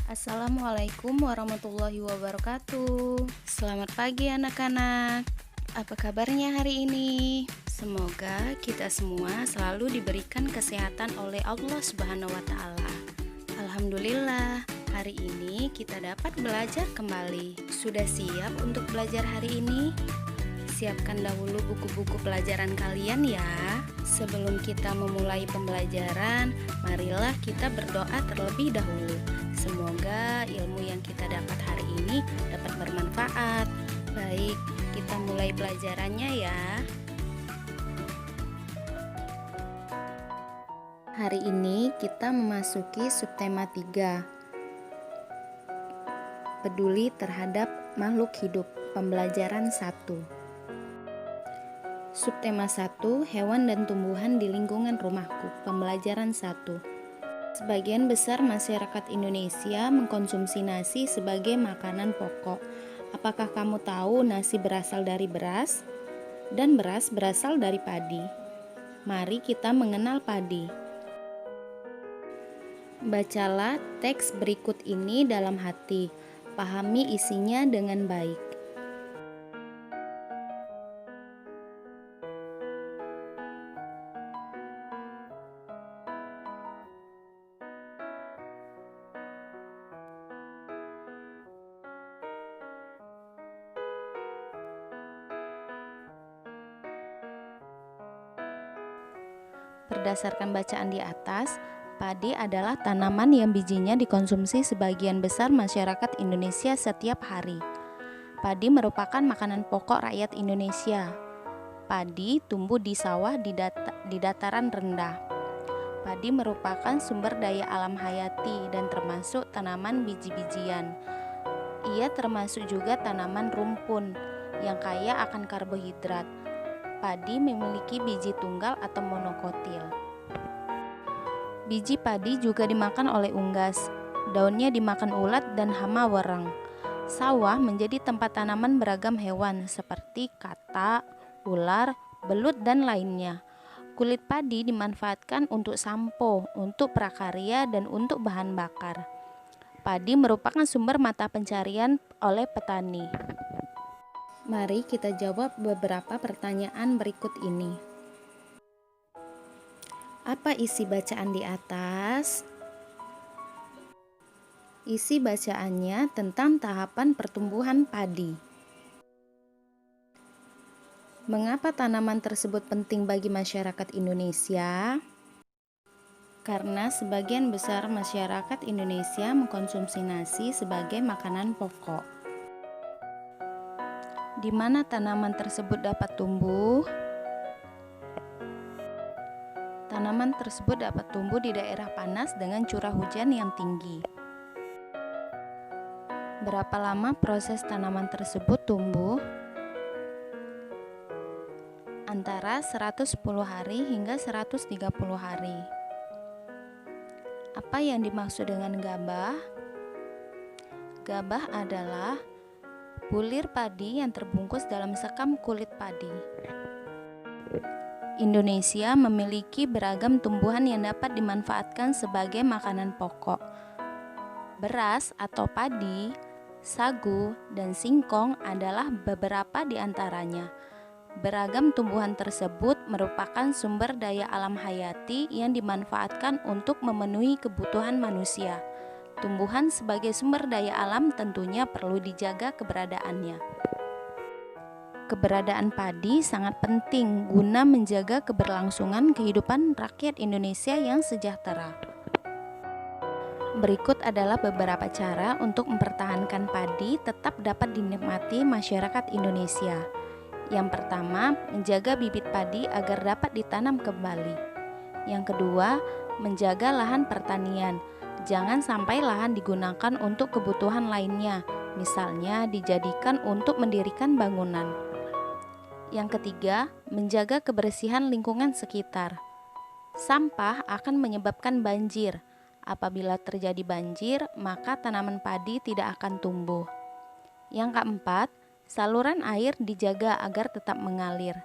Assalamualaikum warahmatullahi wabarakatuh. Selamat pagi anak-anak. Apa kabarnya hari ini? Semoga kita semua selalu diberikan kesehatan oleh Allah Subhanahu wa taala. Alhamdulillah, hari ini kita dapat belajar kembali. Sudah siap untuk belajar hari ini? Siapkan dahulu buku-buku pelajaran kalian ya. Sebelum kita memulai pembelajaran, marilah kita berdoa terlebih dahulu. Semoga ilmu yang kita dapat hari ini dapat bermanfaat. Baik, kita mulai pelajarannya ya. Hari ini kita memasuki subtema 3. Peduli terhadap makhluk hidup, pembelajaran 1. Subtema 1, hewan dan tumbuhan di lingkungan rumahku, pembelajaran 1. Sebagian besar masyarakat Indonesia mengkonsumsi nasi sebagai makanan pokok. Apakah kamu tahu nasi berasal dari beras? Dan beras berasal dari padi. Mari kita mengenal padi. Bacalah teks berikut ini dalam hati. Pahami isinya dengan baik. Berdasarkan bacaan di atas, padi adalah tanaman yang bijinya dikonsumsi sebagian besar masyarakat Indonesia setiap hari. Padi merupakan makanan pokok rakyat Indonesia. Padi tumbuh di sawah di dataran rendah. Padi merupakan sumber daya alam hayati dan termasuk tanaman biji-bijian. Ia termasuk juga tanaman rumpun yang kaya akan karbohidrat. Padi memiliki biji tunggal atau monokotil. Biji padi juga dimakan oleh unggas. Daunnya dimakan ulat dan hama wereng. Sawah menjadi tempat tanaman beragam hewan seperti katak, ular, belut, dan lainnya. Kulit padi dimanfaatkan untuk sampo, untuk prakarya, dan untuk bahan bakar. Padi merupakan sumber mata pencarian oleh petani. Mari kita jawab beberapa pertanyaan berikut ini. Apa isi bacaan di atas? Isi bacaannya tentang tahapan pertumbuhan padi. Mengapa tanaman tersebut penting bagi masyarakat Indonesia? Karena sebagian besar masyarakat Indonesia mengkonsumsi nasi sebagai makanan pokok. Di mana tanaman tersebut dapat tumbuh? Tanaman tersebut dapat tumbuh di daerah panas dengan curah hujan yang tinggi. Berapa lama proses tanaman tersebut tumbuh? Antara 110 hari hingga 130 hari. Apa yang dimaksud dengan gabah? Gabah adalah bulir padi yang terbungkus dalam sekam kulit padi. Indonesia memiliki beragam tumbuhan yang dapat dimanfaatkan sebagai makanan pokok. Beras atau padi, sagu, dan singkong adalah beberapa di antaranya. Beragam tumbuhan tersebut merupakan sumber daya alam hayati yang dimanfaatkan untuk memenuhi kebutuhan manusia. Tumbuhan sebagai sumber daya alam tentunya perlu dijaga keberadaannya. Keberadaan padi sangat penting guna menjaga keberlangsungan kehidupan rakyat Indonesia yang sejahtera. Berikut adalah beberapa cara untuk mempertahankan padi tetap dapat dinikmati masyarakat Indonesia. Yang pertama, menjaga bibit padi agar dapat ditanam kembali. Yang kedua, menjaga lahan pertanian. Jangan sampai lahan digunakan untuk kebutuhan lainnya, misalnya dijadikan untuk mendirikan bangunan. Yang ketiga, menjaga kebersihan lingkungan sekitar. Sampah akan menyebabkan banjir. Apabila terjadi banjir, maka tanaman padi tidak akan tumbuh. Yang keempat, saluran air dijaga agar tetap mengalir.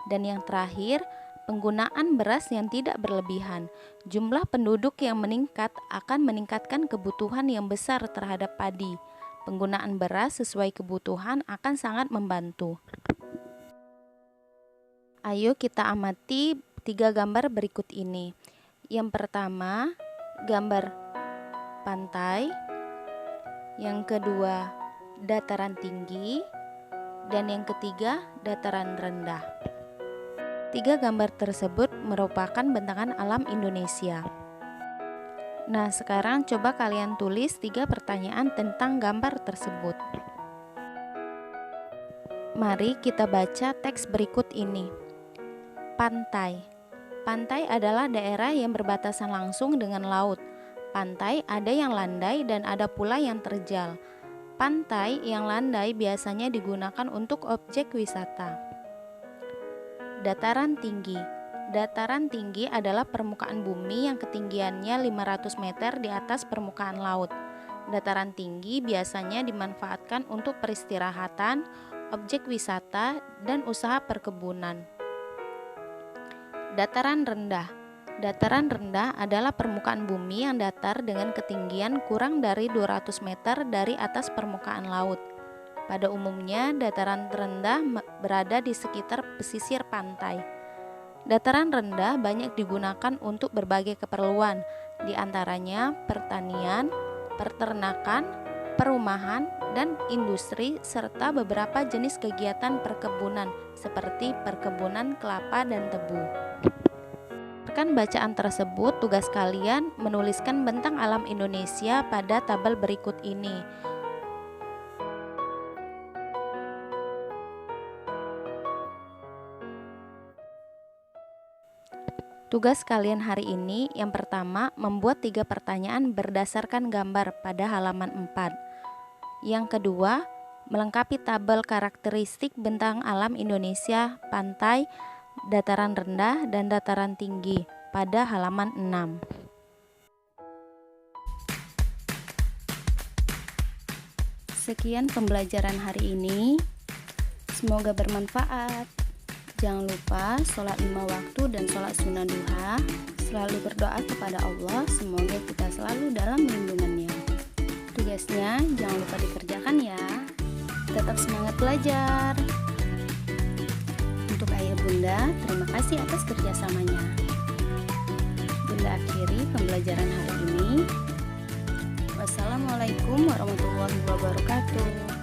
Dan yang terakhir, Penggunaan beras yang tidak berlebihan. Jumlah penduduk yang meningkat akan meningkatkan kebutuhan yang besar terhadap padi. Penggunaan beras sesuai kebutuhan akan sangat membantu. Ayo kita amati 3 gambar berikut ini. Yang pertama, gambar pantai. Yang kedua, dataran tinggi. Dan yang ketiga, dataran rendah. 3 gambar tersebut merupakan bentangan alam Indonesia. Nah, sekarang coba kalian tulis 3 pertanyaan tentang gambar tersebut. Mari kita baca teks berikut ini. Pantai. Pantai adalah daerah yang berbatasan langsung dengan laut. Pantai ada yang landai dan ada pula yang terjal. Pantai yang landai biasanya digunakan untuk objek wisata. Dataran tinggi. Dataran tinggi adalah permukaan bumi yang ketinggiannya 500 meter di atas permukaan laut. Dataran tinggi biasanya dimanfaatkan untuk peristirahatan, objek wisata, dan usaha perkebunan. Dataran rendah. Dataran rendah adalah permukaan bumi yang datar dengan ketinggian kurang dari 200 meter dari atas permukaan laut. Pada umumnya, dataran rendah berada di sekitar pesisir pantai. Dataran rendah banyak digunakan untuk berbagai keperluan, di antaranya pertanian, peternakan, perumahan, dan industri, serta beberapa jenis kegiatan perkebunan seperti perkebunan kelapa dan tebu. Berdasarkan bacaan tersebut, tugas kalian menuliskan bentang alam Indonesia pada tabel berikut ini. Tugas kalian hari ini yang pertama, membuat 3 pertanyaan berdasarkan gambar pada halaman 4. Yang kedua, melengkapi tabel karakteristik bentang alam Indonesia, pantai, dataran rendah, dan dataran tinggi pada halaman 6. Sekian pembelajaran hari ini. Semoga bermanfaat. Jangan lupa sholat 5 waktu dan sholat sunnah duha. Selalu berdoa kepada Allah, semoga kita selalu dalam lindungannya. Tugasnya jangan lupa dikerjakan ya. Tetap semangat belajar. Untuk ayah bunda, terima kasih atas kerjasamanya. Bunda akhiri pembelajaran hari ini. Wassalamualaikum warahmatullahi wabarakatuh.